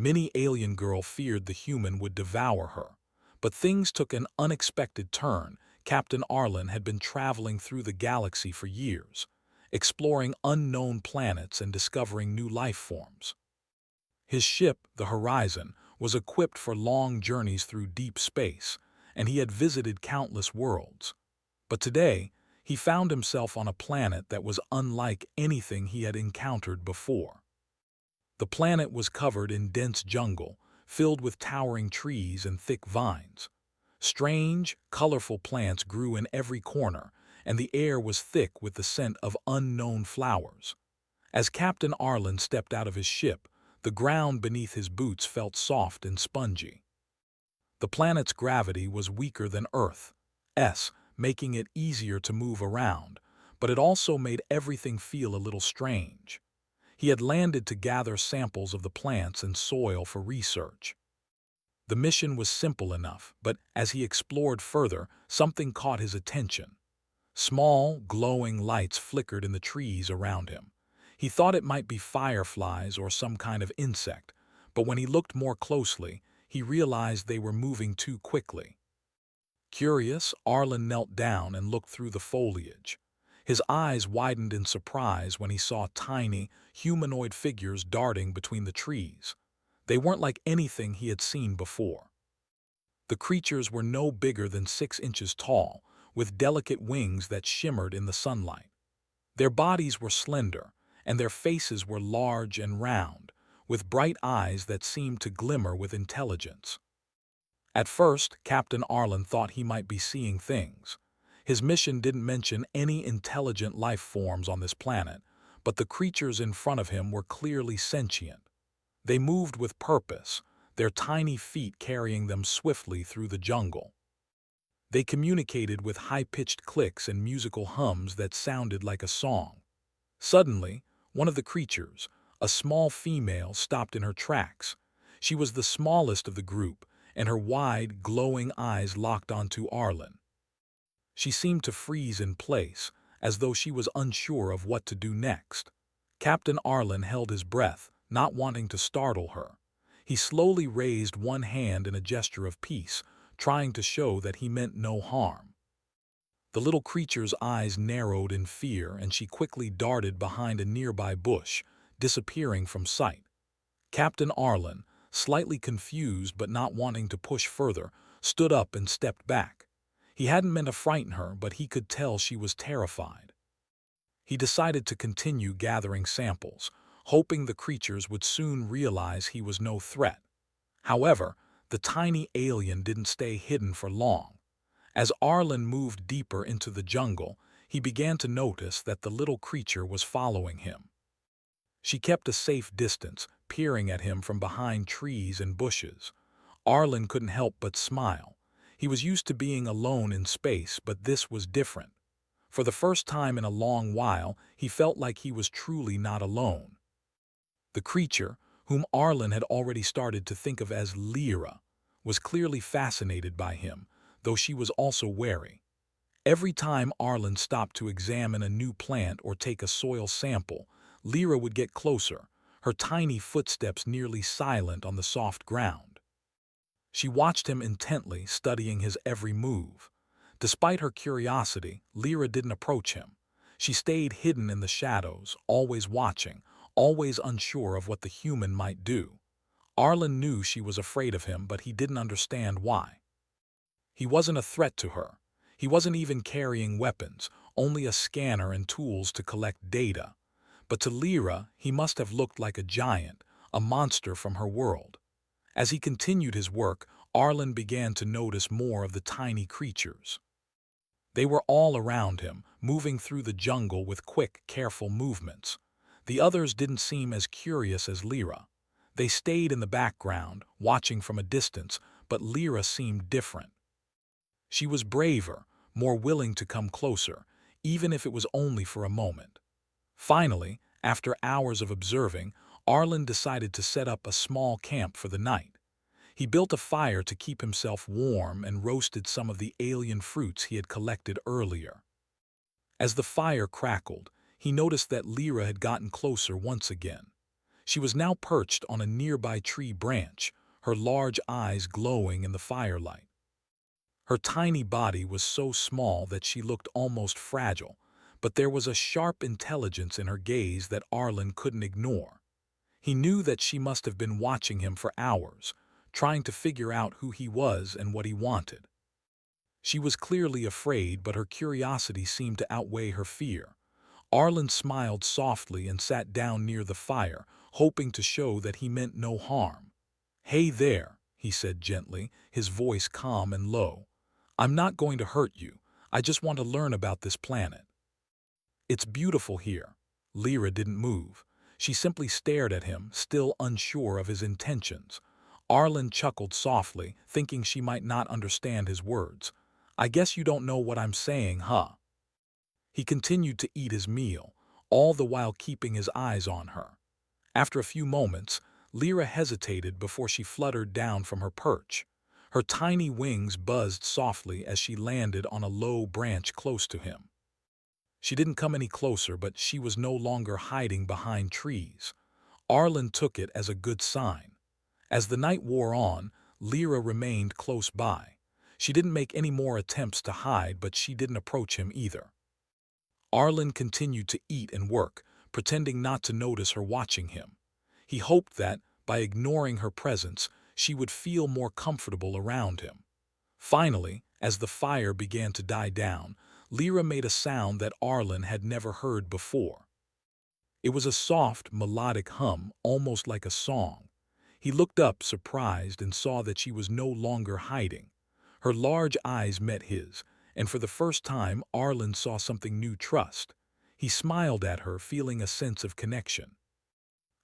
Mini Alien Girl feared the human would devour her. But things took an unexpected turn. Captain Arlen had been traveling through the galaxy for years, exploring unknown planets and discovering new life forms. His ship, the Horizon, was equipped for long journeys through deep space, and he had visited countless worlds. But today, he found himself on a planet that was unlike anything he had encountered before. The planet was covered in dense jungle, filled with towering trees and thick vines. Strange, colorful plants grew in every corner, and the air was thick with the scent of unknown flowers. As Captain Arlen stepped out of his ship, the ground beneath his boots felt soft and spongy. The planet's gravity was weaker than Earth's, making it easier to move around, but it also made everything feel a little strange. He had landed to gather samples of the plants and soil for research. The mission was simple enough, but as he explored further, something caught his attention. Small, glowing lights flickered in the trees around him. He thought it might be fireflies or some kind of insect, but when he looked more closely, he realized they were moving too quickly. Curious, Arlen knelt down and looked through the foliage. His eyes widened in surprise when he saw tiny, humanoid figures darting between the trees. They weren't like anything he had seen before. The creatures were no bigger than 6 inches tall, with delicate wings that shimmered in the sunlight. Their bodies were slender, and their faces were large and round, with bright eyes that seemed to glimmer with intelligence. At first, Captain Arlen thought he might be seeing things. His mission didn't mention any intelligent life forms on this planet, but the creatures in front of him were clearly sentient. They moved with purpose, their tiny feet carrying them swiftly through the jungle. They communicated with high-pitched clicks and musical hums that sounded like a song. Suddenly, one of the creatures, a small female, stopped in her tracks. She was the smallest of the group, and her wide, glowing eyes locked onto Arlen. She seemed to freeze in place, as though she was unsure of what to do next. Captain Arlen held his breath, not wanting to startle her. He slowly raised one hand in a gesture of peace, trying to show that he meant no harm. The little creature's eyes narrowed in fear, and she quickly darted behind a nearby bush, disappearing from sight. Captain Arlen, slightly confused but not wanting to push further, stood up and stepped back. He hadn't meant to frighten her, but he could tell she was terrified. He decided to continue gathering samples, hoping the creatures would soon realize he was no threat. However, the tiny alien didn't stay hidden for long. As Arlen moved deeper into the jungle, he began to notice that the little creature was following him. She kept a safe distance, peering at him from behind trees and bushes. Arlen couldn't help but smile. He was used to being alone in space, but this was different. For the first time in a long while, he felt like he was truly not alone. The creature, whom Arlen had already started to think of as Lyra, was clearly fascinated by him, though she was also wary. Every time Arlen stopped to examine a new plant or take a soil sample, Lyra would get closer, her tiny footsteps nearly silent on the soft ground. She watched him intently, studying his every move. Despite her curiosity, Lyra didn't approach him. She stayed hidden in the shadows, always watching, always unsure of what the human might do. Arlen knew she was afraid of him, but he didn't understand why. He wasn't a threat to her. He wasn't even carrying weapons, only a scanner and tools to collect data. But to Lyra, he must have looked like a giant, a monster from her world. As he continued his work, Arlen began to notice more of the tiny creatures. They were all around him, moving through the jungle with quick, careful movements. The others didn't seem as curious as Lyra. They stayed in the background, watching from a distance, but Lyra seemed different. She was braver, more willing to come closer, even if it was only for a moment. Finally, after hours of observing, Arlen decided to set up a small camp for the night. He built a fire to keep himself warm and roasted some of the alien fruits he had collected earlier. As the fire crackled, he noticed that Lyra had gotten closer once again. She was now perched on a nearby tree branch, her large eyes glowing in the firelight. Her tiny body was so small that she looked almost fragile, but there was a sharp intelligence in her gaze that Arlen couldn't ignore. He knew that she must have been watching him for hours, trying to figure out who he was and what he wanted. She was clearly afraid, but her curiosity seemed to outweigh her fear. Arlen smiled softly and sat down near the fire, hoping to show that he meant no harm. "Hey there," he said gently, his voice calm and low. "I'm not going to hurt you. I just want to learn about this planet." "It's beautiful here." Lyra didn't move. She simply stared at him, still unsure of his intentions. Arlen chuckled softly, thinking she might not understand his words. "I guess you don't know what I'm saying, huh?" He continued to eat his meal, all the while keeping his eyes on her. After a few moments, Lyra hesitated before she fluttered down from her perch. Her tiny wings buzzed softly as she landed on a low branch close to him. She didn't come any closer, but she was no longer hiding behind trees. Arlen took it as a good sign. As the night wore on, Lyra remained close by. She didn't make any more attempts to hide, but she didn't approach him either. Arlen continued to eat and work, pretending not to notice her watching him. He hoped that, by ignoring her presence, she would feel more comfortable around him. Finally, as the fire began to die down, Lyra made a sound that Arlen had never heard before. It was a soft, melodic hum, almost like a song. He looked up, surprised, and saw that she was no longer hiding. Her large eyes met his, and for the first time Arlen saw something new: trust. He smiled at her, feeling a sense of connection.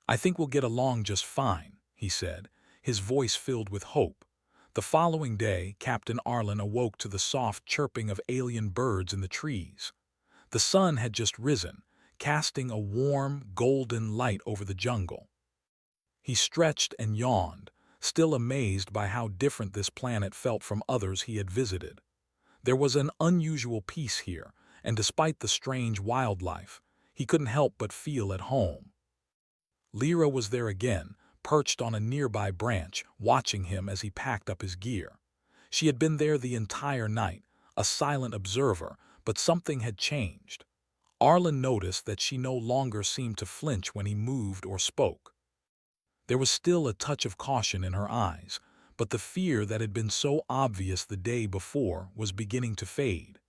"I think we'll get along just fine," he said, his voice filled with hope. The following day, Captain Arlen awoke to the soft chirping of alien birds in the trees. The sun had just risen, casting a warm, golden light over the jungle. He stretched and yawned, still amazed by how different this planet felt from others he had visited. There was an unusual peace here, and despite the strange wildlife, he couldn't help but feel at home. Lyra was there again, perched on a nearby branch, watching him as he packed up his gear. She had been there the entire night, a silent observer, but something had changed. Arlen noticed that she no longer seemed to flinch when he moved or spoke. There was still a touch of caution in her eyes, but the fear that had been so obvious the day before was beginning to fade.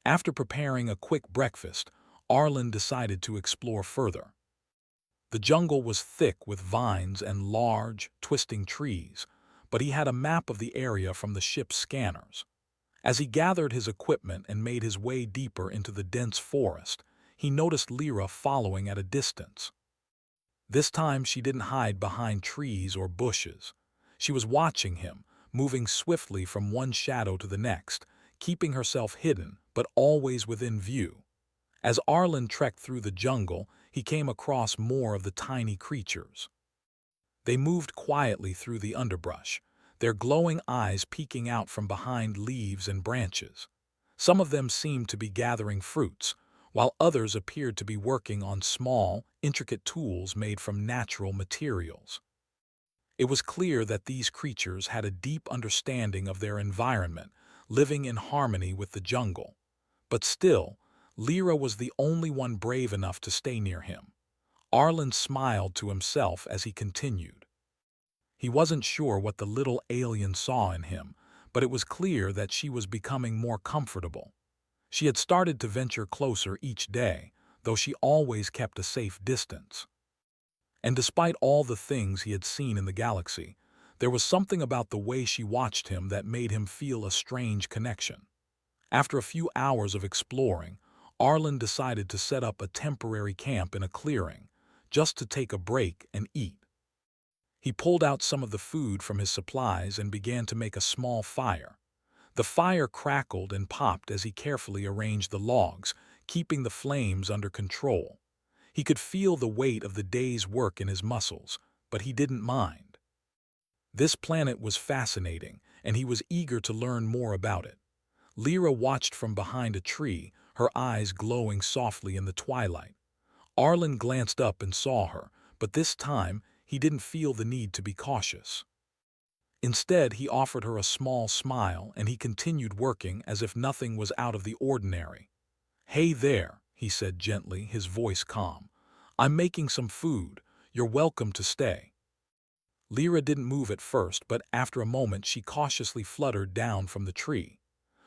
After preparing a quick breakfast, Arlen decided to explore further. The jungle was thick with vines and large, twisting trees, but he had a map of the area from the ship's scanners. As he gathered his equipment and made his way deeper into the dense forest, he noticed Lyra following at a distance. This time she didn't hide behind trees or bushes. She was watching him, moving swiftly from one shadow to the next, keeping herself hidden but always within view. As Arlen trekked through the jungle, he came across more of the tiny creatures. They moved quietly through the underbrush, their glowing eyes peeking out from behind leaves and branches. Some of them seemed to be gathering fruits, while others appeared to be working on small, intricate tools made from natural materials. It was clear that these creatures had a deep understanding of their environment, living in harmony with the jungle. But still, Lyra was the only one brave enough to stay near him. Arlen smiled to himself as he continued. He wasn't sure what the little alien saw in him, but it was clear that she was becoming more comfortable. She had started to venture closer each day, though she always kept a safe distance. And despite all the things he had seen in the galaxy, there was something about the way she watched him that made him feel a strange connection. After a few hours of exploring, Arlen decided to set up a temporary camp in a clearing, just to take a break and eat. He pulled out some of the food from his supplies and began to make a small fire. The fire crackled and popped as he carefully arranged the logs, keeping the flames under control. He could feel the weight of the day's work in his muscles, but he didn't mind. This planet was fascinating, and he was eager to learn more about it. Lyra watched from behind a tree, her eyes glowing softly in the twilight. Arlen glanced up and saw her, but this time he didn't feel the need to be cautious. Instead, he offered her a small smile and he continued working as if nothing was out of the ordinary. "Hey there," he said gently, his voice calm. "I'm making some food. You're welcome to stay." Lyra didn't move at first, but after a moment she cautiously fluttered down from the tree.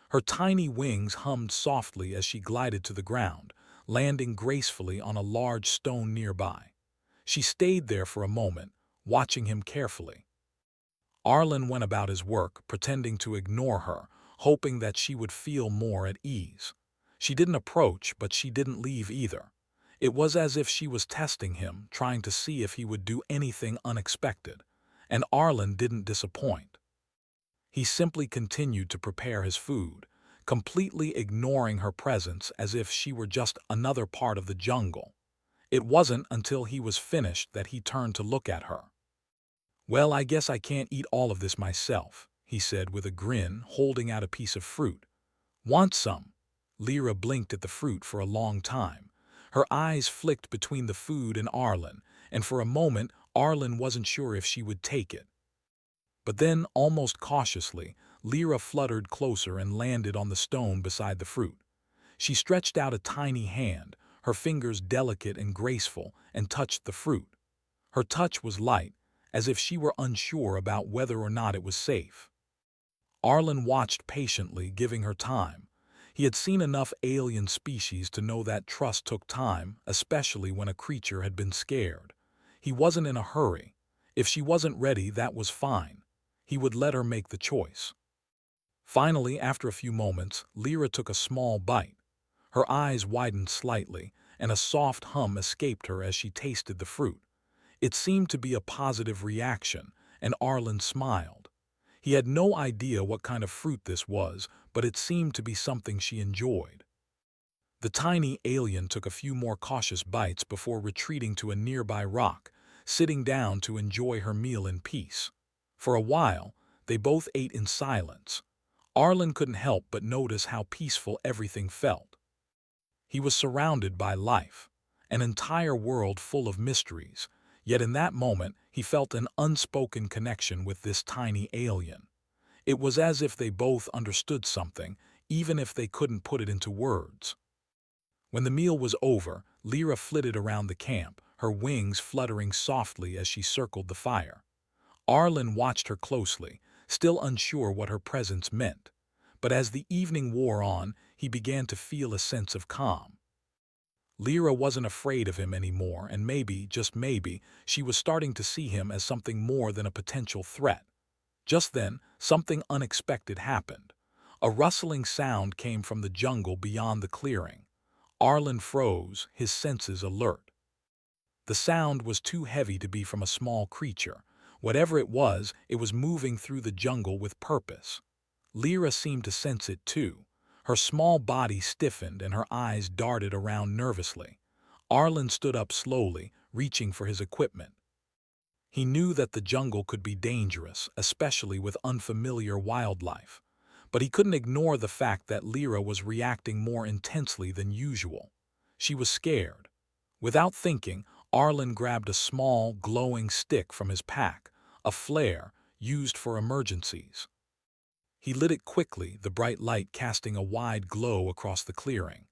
Her tiny wings hummed softly as she glided to the ground, landing gracefully on a large stone nearby. She stayed there for a moment, watching him carefully. Arlen went about his work, pretending to ignore her, hoping that she would feel more at ease. She didn't approach, but she didn't leave either. It was as if she was testing him, trying to see if he would do anything unexpected. And Arlen didn't disappoint. He simply continued to prepare his food, completely ignoring her presence as if she were just another part of the jungle. It wasn't until he was finished that he turned to look at her. "Well, I guess I can't eat all of this myself," he said with a grin, holding out a piece of fruit. "Want some?" Lyra blinked at the fruit for a long time. Her eyes flicked between the food and Arlen, and for a moment Arlen wasn't sure if she would take it. But then, almost cautiously, Lyra fluttered closer and landed on the stone beside the fruit. She stretched out a tiny hand, her fingers delicate and graceful, and touched the fruit. Her touch was light, as if she were unsure about whether or not it was safe. Arlen watched patiently, giving her time. He had seen enough alien species to know that trust took time, especially when a creature had been scared. He wasn't in a hurry. If she wasn't ready, that was fine. He would let her make the choice. Finally, after a few moments, Lyra took a small bite. Her eyes widened slightly, and a soft hum escaped her as she tasted the fruit. It seemed to be a positive reaction, and Arlen smiled. He had no idea what kind of fruit this was, but it seemed to be something she enjoyed. The tiny alien took a few more cautious bites before retreating to a nearby rock, sitting down to enjoy her meal in peace. For a while, they both ate in silence. Arlen couldn't help but notice how peaceful everything felt. He was surrounded by life, an entire world full of mysteries, yet in that moment he felt an unspoken connection with this tiny alien. It was as if they both understood something, even if they couldn't put it into words. When the meal was over, Lyra flitted around the camp, her wings fluttering softly as she circled the fire. Arlen watched her closely, still unsure what her presence meant. But as the evening wore on, he began to feel a sense of calm. Lyra wasn't afraid of him anymore, and maybe, just maybe, she was starting to see him as something more than a potential threat. Just then, something unexpected happened. A rustling sound came from the jungle beyond the clearing. Arlen froze, his senses alert. The sound was too heavy to be from a small creature. Whatever it was moving through the jungle with purpose. Lyra seemed to sense it too. Her small body stiffened and her eyes darted around nervously. Arlen stood up slowly, reaching for his equipment. He knew that the jungle could be dangerous, especially with unfamiliar wildlife. But he couldn't ignore the fact that Lyra was reacting more intensely than usual. She was scared. Without thinking, Arlen grabbed a small, glowing stick from his pack, a flare used for emergencies. He lit it quickly, the bright light casting a wide glow across the clearing.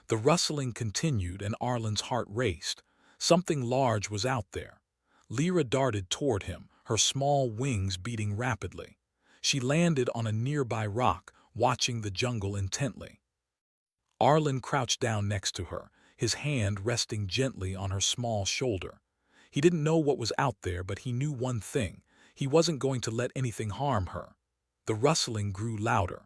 The rustling continued and Arlen's heart raced. Something large was out there. Lyra darted toward him, her small wings beating rapidly. She landed on a nearby rock, watching the jungle intently. Arlen crouched down next to her, his hand resting gently on her small shoulder. He didn't know what was out there, but he knew one thing. He wasn't going to let anything harm her. The rustling grew louder.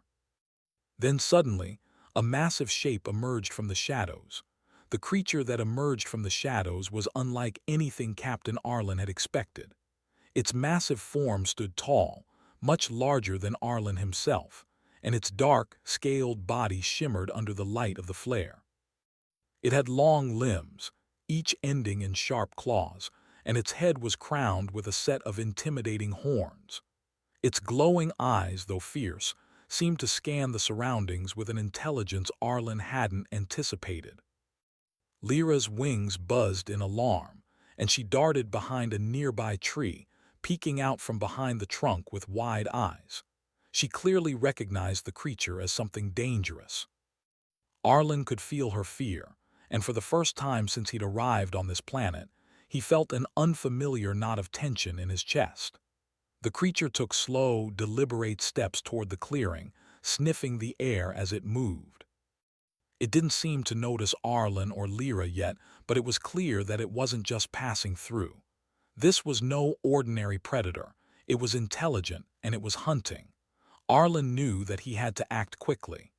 Then suddenly, a massive shape emerged from the shadows. The creature that emerged from the shadows was unlike anything Captain Arlen had expected. Its massive form stood tall, much larger than Arlen himself, and its dark, scaled body shimmered under the light of the flare. It had long limbs, each ending in sharp claws, and its head was crowned with a set of intimidating horns. Its glowing eyes, though fierce, seemed to scan the surroundings with an intelligence Arlen hadn't anticipated. Lyra's wings buzzed in alarm, and she darted behind a nearby tree, peeking out from behind the trunk with wide eyes. She clearly recognized the creature as something dangerous. Arlen could feel her fear, and for the first time since he'd arrived on this planet, he felt an unfamiliar knot of tension in his chest. The creature took slow, deliberate steps toward the clearing, sniffing the air as it moved. It didn't seem to notice Arlen or Lyra yet, but it was clear that it wasn't just passing through. This was no ordinary predator. It was intelligent, and it was hunting. Arlen knew that he had to act quickly.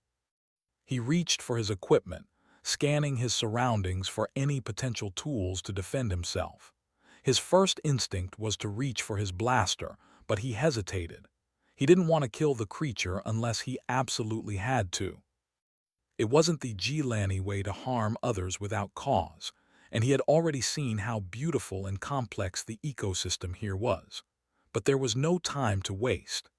He reached for his equipment, scanning his surroundings for any potential tools to defend himself. His first instinct was to reach for his blaster, but he hesitated. He didn't want to kill the creature unless he absolutely had to. It wasn't the Gilani way to harm others without cause, and he had already seen how beautiful and complex the ecosystem here was. But there was no time to waste.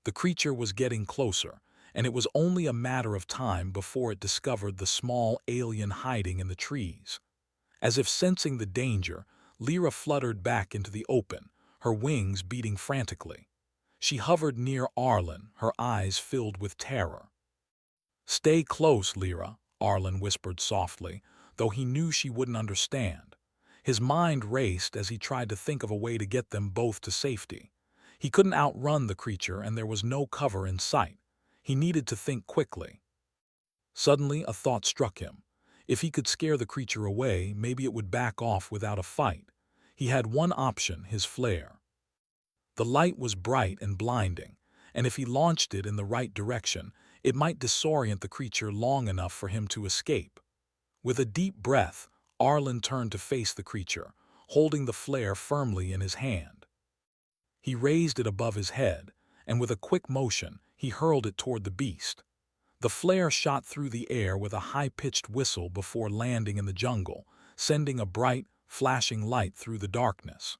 The creature was getting closer, and it was only a matter of time before it discovered the small alien hiding in the trees. As if sensing the danger, Lyra fluttered back into the open, her wings beating frantically. She hovered near Arlen, her eyes filled with terror. "Stay close, Lyra," Arlen whispered softly, though he knew she wouldn't understand. His mind raced as he tried to think of a way to get them both to safety. He couldn't outrun the creature, and there was no cover in sight. He needed to think quickly. Suddenly, a thought struck him. If he could scare the creature away, maybe it would back off without a fight. He had one option, his flare. The light was bright and blinding, and if he launched it in the right direction, it might disorient the creature long enough for him to escape. With a deep breath, Arlen turned to face the creature, holding the flare firmly in his hand. He raised it above his head, and with a quick motion, he hurled it toward the beast. The flare shot through the air with a high-pitched whistle before landing in the jungle, sending a bright, flashing light through the darkness.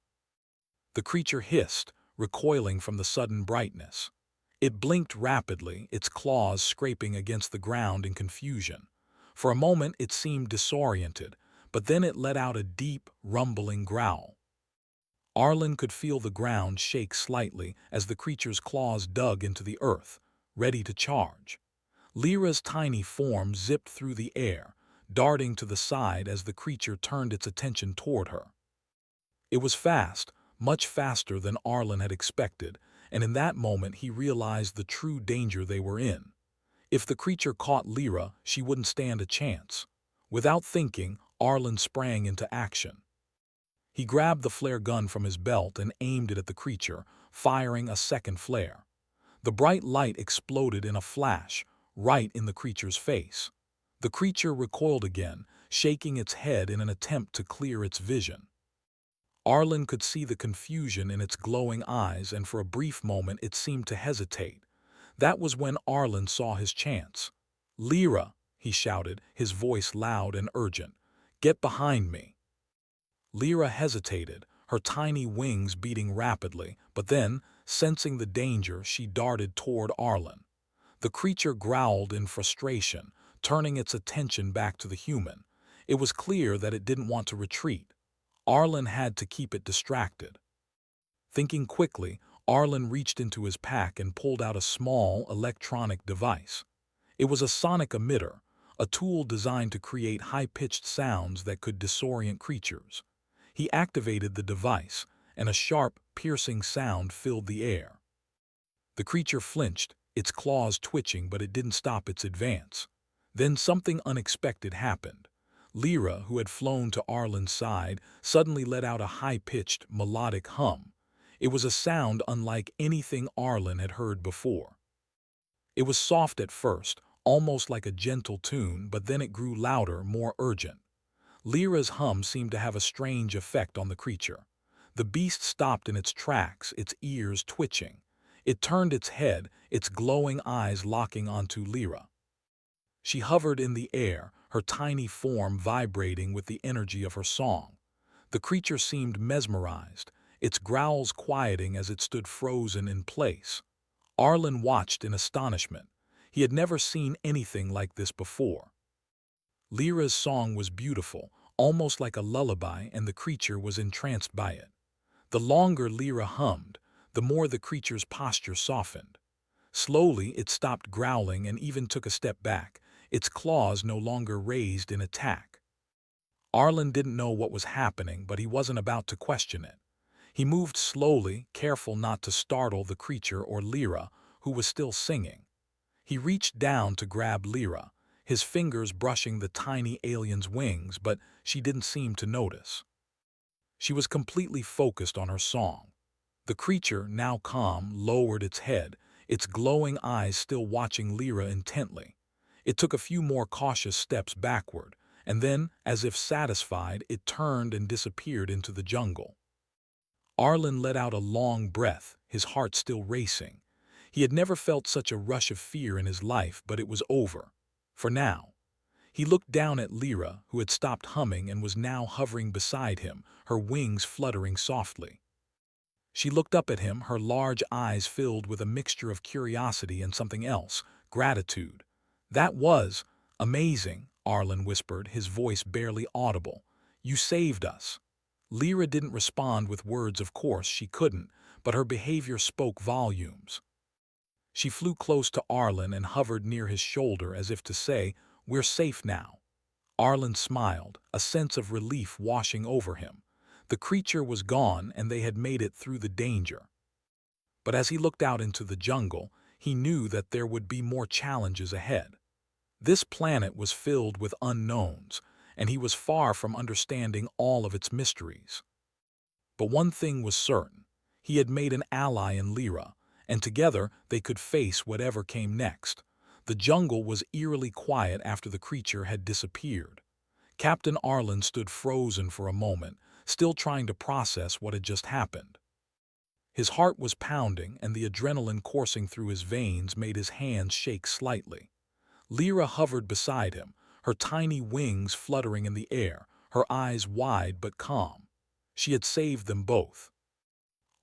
The creature hissed, recoiling from the sudden brightness. It blinked rapidly, its claws scraping against the ground in confusion. For a moment it seemed disoriented, but then it let out a deep, rumbling growl. Arlen could feel the ground shake slightly as the creature's claws dug into the earth, ready to charge. Lyra's tiny form zipped through the air, darting to the side as the creature turned its attention toward her. It was fast, much faster than Arlen had expected, and in that moment he realized the true danger they were in. If the creature caught Lyra, she wouldn't stand a chance. Without thinking, Arlen sprang into action. He grabbed the flare gun from his belt and aimed it at the creature, firing a second flare. The bright light exploded in a flash, right in the creature's face. The creature recoiled again, shaking its head in an attempt to clear its vision. Arlen could see the confusion in its glowing eyes, and for a brief moment it seemed to hesitate. That was when Arlen saw his chance. "Lyra," he shouted, his voice loud and urgent. "Get behind me." Lyra hesitated, her tiny wings beating rapidly, but then, sensing the danger, she darted toward Arlen. The creature growled in frustration, turning its attention back to the human. It was clear that it didn't want to retreat. Arlen had to keep it distracted. Thinking quickly, Arlen reached into his pack and pulled out a small, electronic device. It was a sonic emitter, a tool designed to create high-pitched sounds that could disorient creatures. He activated the device, and a sharp, piercing sound filled the air. The creature flinched, its claws twitching, but it didn't stop its advance. Then something unexpected happened. Lyra, who had flown to Arlen's side, suddenly let out a high-pitched, melodic hum. It was a sound unlike anything Arlen had heard before. It was soft at first, almost like a gentle tune, but then it grew louder, more urgent. Lyra's hum seemed to have a strange effect on the creature. The beast stopped in its tracks, its ears twitching. It turned its head, its glowing eyes locking onto Lyra. She hovered in the air, her tiny form vibrating with the energy of her song. The creature seemed mesmerized, its growls quieting as it stood frozen in place. Arlen watched in astonishment. He had never seen anything like this before. Lyra's song was beautiful, almost like a lullaby, and the creature was entranced by it. The longer Lyra hummed, the more the creature's posture softened. Slowly, it stopped growling and even took a step back, its claws no longer raised in attack. Arlen didn't know what was happening, but he wasn't about to question it. He moved slowly, careful not to startle the creature or Lyra, who was still singing. He reached down to grab Lyra, his fingers brushing the tiny alien's wings, but she didn't seem to notice. She was completely focused on her song. The creature, now calm, lowered its head, its glowing eyes still watching Lyra intently. It took a few more cautious steps backward, and then, as if satisfied, it turned and disappeared into the jungle. Arlen let out a long breath, his heart still racing. He had never felt such a rush of fear in his life, but it was over. For now. He looked down at Lyra, who had stopped humming and was now hovering beside him, her wings fluttering softly. She looked up at him, her large eyes filled with a mixture of curiosity and something else, gratitude. "That was amazing," Arlen whispered, his voice barely audible. "You saved us." Lyra didn't respond with words, of course she couldn't, but her behavior spoke volumes. She flew close to Arlen and hovered near his shoulder as if to say, "We're safe now." Arlen smiled, a sense of relief washing over him. The creature was gone and they had made it through the danger. But as he looked out into the jungle, he knew that there would be more challenges ahead. This planet was filled with unknowns, and he was far from understanding all of its mysteries. But one thing was certain. He had made an ally in Lyra, and together they could face whatever came next. The jungle was eerily quiet after the creature had disappeared. Captain Arlen stood frozen for a moment, still trying to process what had just happened. His heart was pounding, and the adrenaline coursing through his veins made his hands shake slightly. Lyra hovered beside him, her tiny wings fluttering in the air, her eyes wide but calm. She had saved them both.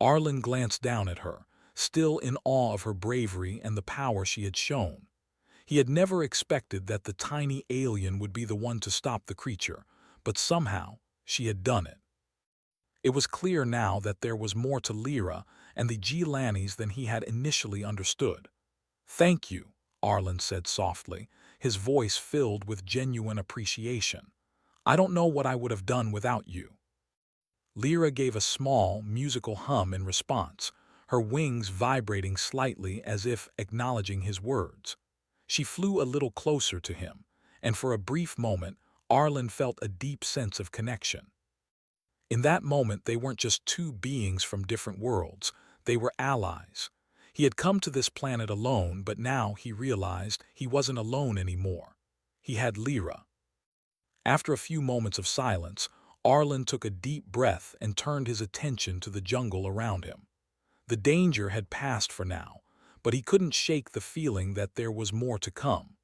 Arlen glanced down at her, still in awe of her bravery and the power she had shown. He had never expected that the tiny alien would be the one to stop the creature, but somehow she had done it. It was clear now that there was more to Lyra and the Gilanis than he had initially understood. "Thank you," Arlen said softly, his voice filled with genuine appreciation. "I don't know what I would have done without you." Lyra gave a small, musical hum in response, her wings vibrating slightly as if acknowledging his words. She flew a little closer to him, and for a brief moment, Arlen felt a deep sense of connection. In that moment, they weren't just two beings from different worlds, they were allies. He had come to this planet alone, but now he realized he wasn't alone anymore. He had Lyra. After a few moments of silence, Arlen took a deep breath and turned his attention to the jungle around him. The danger had passed for now, but he couldn't shake the feeling that there was more to come.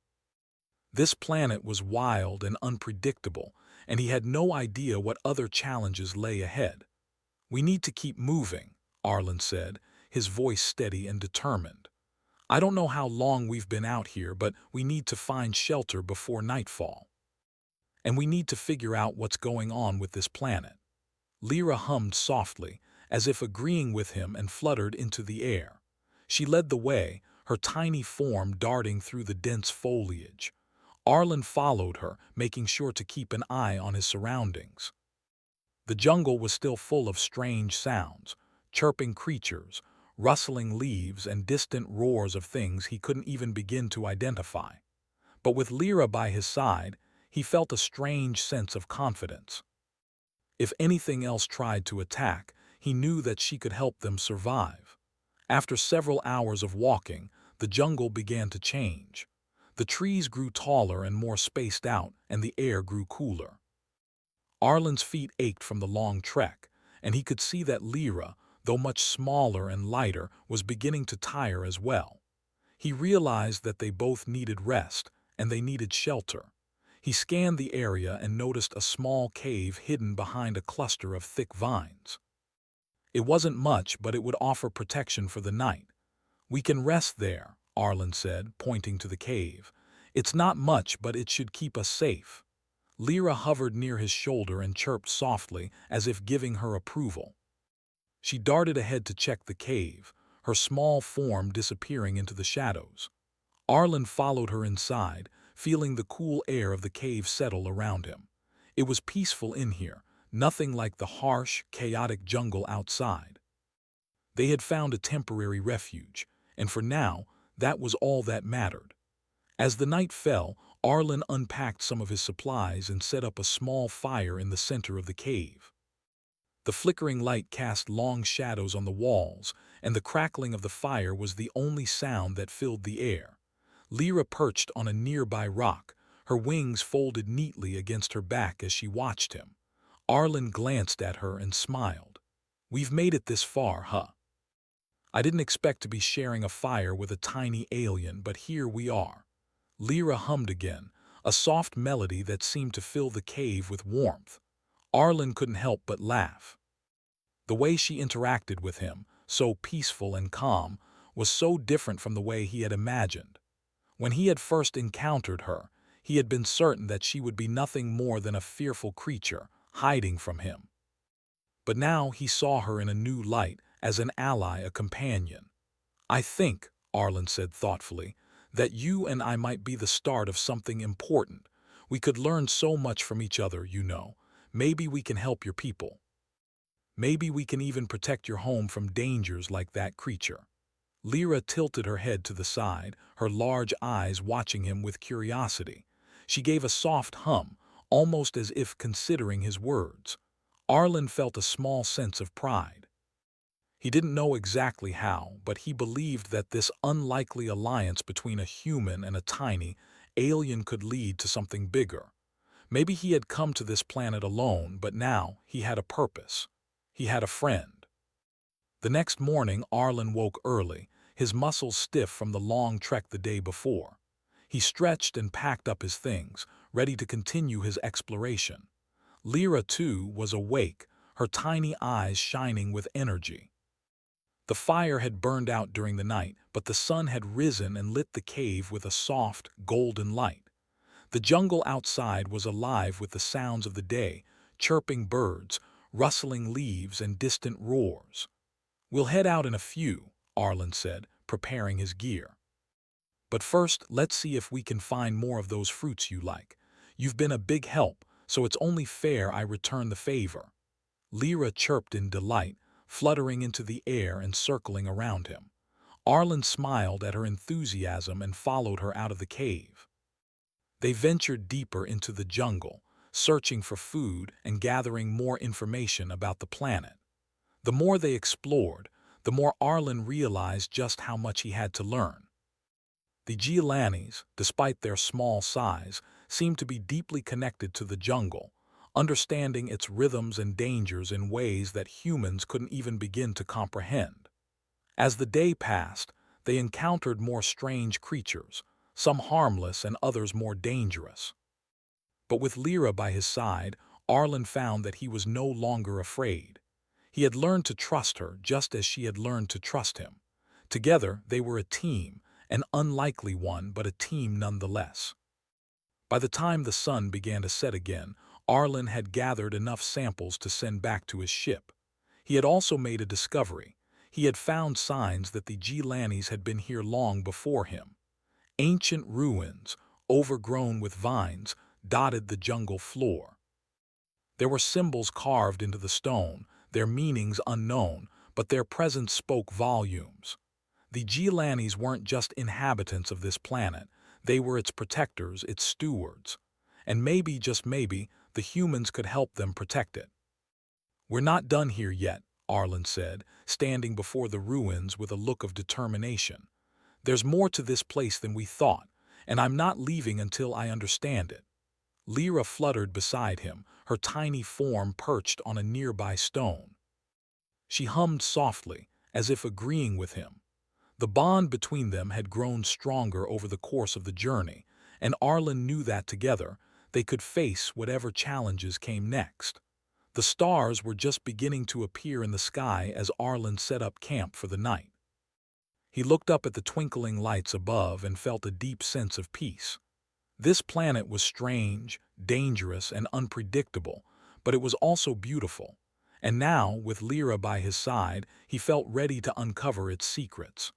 This planet was wild and unpredictable, and he had no idea what other challenges lay ahead. "We need to keep moving," Arlen said, his voice steady and determined. "I don't know how long we've been out here, but we need to find shelter before nightfall. And we need to figure out what's going on with this planet." Lyra hummed softly, as if agreeing with him, and fluttered into the air. She led the way, her tiny form darting through the dense foliage. Arlen followed her, making sure to keep an eye on his surroundings. The jungle was still full of strange sounds, chirping creatures, rustling leaves, and distant roars of things he couldn't even begin to identify. But with Lyra by his side, he felt a strange sense of confidence. If anything else tried to attack, he knew that she could help them survive. After several hours of walking, the jungle began to change. The trees grew taller and more spaced out, and the air grew cooler. Arlen's feet ached from the long trek, and he could see that Lyra, though much smaller and lighter, was beginning to tire as well. He realized that they both needed rest, and they needed shelter. He scanned the area and noticed a small cave hidden behind a cluster of thick vines. It wasn't much, but it would offer protection for the night. "We can rest there," Arlen said, pointing to the cave. "It's not much, but it should keep us safe." Lyra hovered near his shoulder and chirped softly, as if giving her approval. She darted ahead to check the cave, her small form disappearing into the shadows. Arlen followed her inside, feeling the cool air of the cave settle around him. It was peaceful in here, nothing like the harsh, chaotic jungle outside. They had found a temporary refuge, and for now, that was all that mattered. As the night fell, Arlen unpacked some of his supplies and set up a small fire in the center of the cave. The flickering light cast long shadows on the walls, and the crackling of the fire was the only sound that filled the air. Lyra perched on a nearby rock, her wings folded neatly against her back as she watched him. Arlen glanced at her and smiled. "We've made it this far, huh? I didn't expect to be sharing a fire with a tiny alien, but here we are." Lyra hummed again, a soft melody that seemed to fill the cave with warmth. Arlen couldn't help but laugh. The way she interacted with him, so peaceful and calm, was so different from the way he had imagined. When he had first encountered her, he had been certain that she would be nothing more than a fearful creature, hiding from him. But now he saw her in a new light, as an ally, a companion. "I think," Arlen said thoughtfully, "that you and I might be the start of something important. We could learn so much from each other, you know. Maybe we can help your people. Maybe we can even protect your home from dangers like that creature." Lyra tilted her head to the side, her large eyes watching him with curiosity. She gave a soft hum, almost as if considering his words. Arlen felt a small sense of pride. He didn't know exactly how, but he believed that this unlikely alliance between a human and a tiny alien could lead to something bigger. Maybe he had come to this planet alone, but now he had a purpose. He had a friend. The next morning, Arlen woke early, his muscles stiff from the long trek the day before. He stretched and packed up his things, ready to continue his exploration. Lyra, too, was awake, her tiny eyes shining with energy. The fire had burned out during the night, but the sun had risen and lit the cave with a soft, golden light. The jungle outside was alive with the sounds of the day, chirping birds, rustling leaves, and distant roars. "We'll head out in a few," Arlen said, preparing his gear. "But first, let's see if we can find more of those fruits you like. You've been a big help, so it's only fair I return the favor." Lyra chirped in delight, fluttering into the air and circling around him. Arlen smiled at her enthusiasm and followed her out of the cave. They ventured deeper into the jungle, searching for food and gathering more information about the planet. The more they explored, the more Arlen realized just how much he had to learn. The Gialanis, despite their small size, seemed to be deeply connected to the jungle, understanding its rhythms and dangers in ways that humans couldn't even begin to comprehend. As the day passed, they encountered more strange creatures, some harmless and others more dangerous. But with Lyra by his side, Arlen found that he was no longer afraid. He had learned to trust her just as she had learned to trust him. Together, they were a team, an unlikely one, but a team nonetheless. By the time the sun began to set again, Arlen had gathered enough samples to send back to his ship. He had also made a discovery. He had found signs that the Gialanis had been here long before him. Ancient ruins, overgrown with vines, dotted the jungle floor. There were symbols carved into the stone, their meanings unknown, but their presence spoke volumes. The Gialanis weren't just inhabitants of this planet, they were its protectors, its stewards. And maybe, just maybe, the humans could help them protect it. "We're not done here yet," Arlen said, standing before the ruins with a look of determination. "There's more to this place than we thought, and I'm not leaving until I understand it." Lyra fluttered beside him, her tiny form perched on a nearby stone. She hummed softly, as if agreeing with him. The bond between them had grown stronger over the course of the journey, and Arlen knew that together they could face whatever challenges came next. The stars were just beginning to appear in the sky as Arlen set up camp for the night. He looked up at the twinkling lights above and felt a deep sense of peace. This planet was strange, dangerous, and unpredictable, but it was also beautiful. And now, with Lyra by his side, he felt ready to uncover its secrets.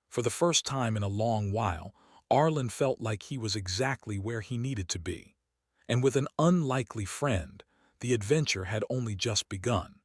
For the first time in a long while, Arlen felt like he was exactly where he needed to be. And with an unlikely friend, the adventure had only just begun.